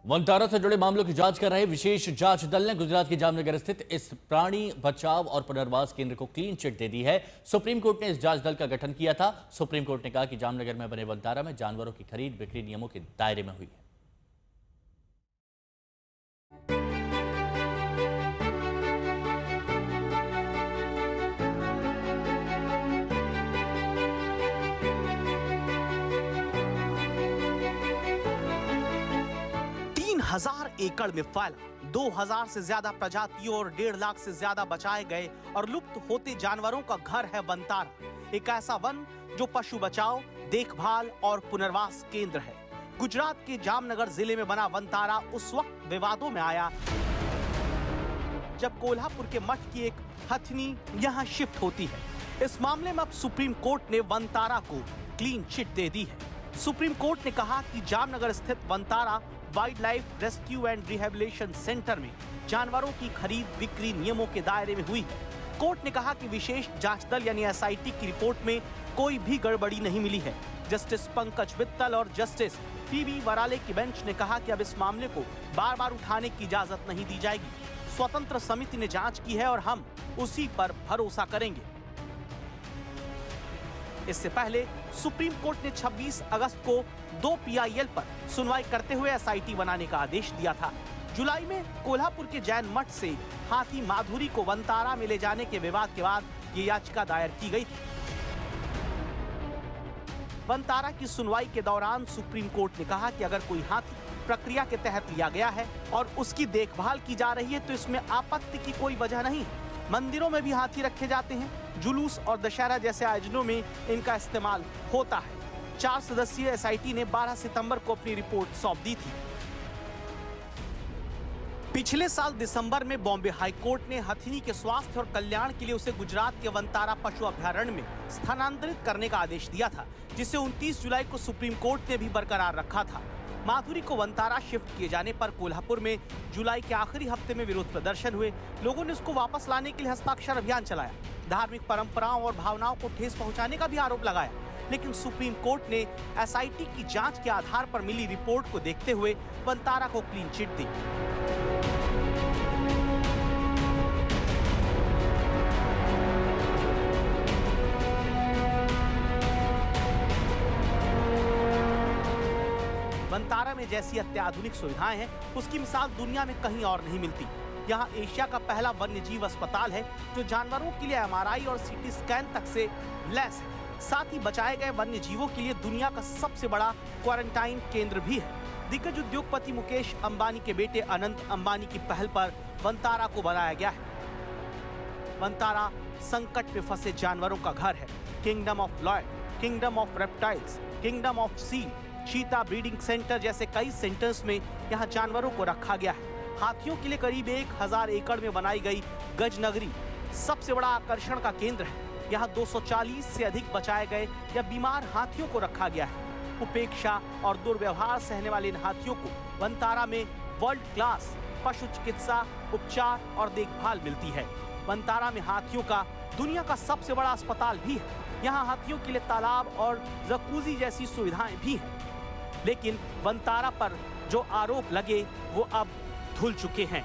वनतारा से जुड़े मामलों की जांच कर रहे विशेष जांच दल ने गुजरात के जामनगर स्थित इस प्राणी बचाव और पुनर्वास केंद्र को क्लीन चिट दे दी है। सुप्रीम कोर्ट ने इस जांच दल का गठन किया था। सुप्रीम कोर्ट ने कहा कि जामनगर में बने वनतारा में जानवरों की खरीद बिक्री नियमों के दायरे में हुई है। 1000 एकड़ में फैला 2000 से ज्यादा प्रजातियों और 1.5 लाख से ज्यादा बचाए गए और लुप्त होते जानवरों का घर है वनतारा। एक ऐसा वन जो पशु बचाव, देखभाल और पुनर्वास केंद्र है। गुजरात के जामनगर जिले में बना वनतारा उस वक्त विवादों में आया जब कोल्हापुर के मठ की एक हथनी यहाँ शिफ्ट होती है। इस मामले में अब सुप्रीम कोर्ट ने वनतारा को क्लीन चिट दे दी है। सुप्रीम कोर्ट ने कहा कि जामनगर स्थित Vantara wild life rescue and rehabilitation centre में जानवरों की खरीद बिक्री नियमों के दायरे में हुई है। कोर्ट ने कहा कि विशेष जांच दल यानी एसआईटी की रिपोर्ट में कोई भी गड़बड़ी नहीं मिली है। जस्टिस पंकज मित्तल और जस्टिस पीबी वराले की बेंच ने कहा कि अब इस मामले को बार बार उठाने की इजाजत नहीं दी जाएगी। स्वतंत्र समिति ने जांच की है और हम उसी पर भरोसा करेंगे। इससे पहले सुप्रीम कोर्ट ने 26 अगस्त को 2 पीआईएल पर सुनवाई करते हुए एसआईटी बनाने का आदेश दिया था। जुलाई में कोल्हापुर के जैन मठ से हाथी माधुरी को वनतारा में ले जाने के विवाद के बाद ये याचिका दायर की गई थी। वनतारा की सुनवाई के दौरान सुप्रीम कोर्ट ने कहा कि अगर कोई हाथी प्रक्रिया के तहत लिया गया है और उसकी देखभाल की जा रही है तो इसमें आपत्ति की कोई वजह नहीं है। मंदिरों में भी हाथी रखे जाते हैं, जुलूस और दशहरा जैसे आयोजनों में इनका इस्तेमाल होता है। 4 सदस्यीय एसआईटी ने 12 सितंबर को अपनी रिपोर्ट सौंप दी थी। पिछले साल दिसंबर में बॉम्बे हाई कोर्ट ने हथिनी के स्वास्थ्य और कल्याण के लिए उसे गुजरात के वनतारा पशु अभयारण्य में स्थानांतरित करने का आदेश दिया था, जिसे 29 जुलाई को सुप्रीम कोर्ट ने भी बरकरार रखा था। माधुरी को वनतारा शिफ्ट किए जाने पर कोल्हापुर में जुलाई के आखिरी हफ्ते में विरोध प्रदर्शन हुए। लोगों ने उसको वापस लाने के लिए हस्ताक्षर अभियान चलाया, धार्मिक परंपराओं और भावनाओं को ठेस पहुंचाने का भी आरोप लगाया। लेकिन सुप्रीम कोर्ट ने एसआईटी की जांच के आधार पर मिली रिपोर्ट को देखते हुए वनतारा को क्लीन चिट दी। वनतारा में जैसी अत्याधुनिक सुविधाएं हैं, उसकी मिसाल दुनिया में कहीं और नहीं मिलती। यहाँ एशिया का पहला वन्यजीव अस्पताल है जो जानवरों के लिए एमआरआई और सीटी स्कैन तक से लैस है। साथ ही बचाए गए वन्य जीवों के लिए दुनिया का सबसे बड़ा क्वारंटाइन केंद्र भी है। दिग्गज उद्योगपति मुकेश अंबानी के बेटे अनंत अंबानी की पहल पर वनतारा को बनाया गया है। वनतारा संकट में फंसे जानवरों का घर है। Kingdom of Lloyd, kingdom of reptiles, kingdom of sea, cheetah breeding centre जैसे कई सेंटर्स में यहाँ जानवरों को रखा गया है। हाथियों के लिए करीब 1000 एकड़ में बनाई गई गजनगरी सबसे बड़ा आकर्षण का केंद्र है। यहाँ 240 से अधिक बचाए गए या बीमार हाथियों को रखा गया है। उपेक्षा और दुर्व्यवहार सहने वाले इन हाथियों को वनतारा में वर्ल्ड क्लास पशु चिकित्सा, उपचार और देखभाल मिलती है। वनतारा में हाथियों का दुनिया का सबसे बड़ा अस्पताल भी है। यहाँ हाथियों के लिए तालाब और जकूजी जैसी सुविधाएं भी हैं। लेकिन वनतारा पर जो आरोप लगे वो अब धुल चुके हैं।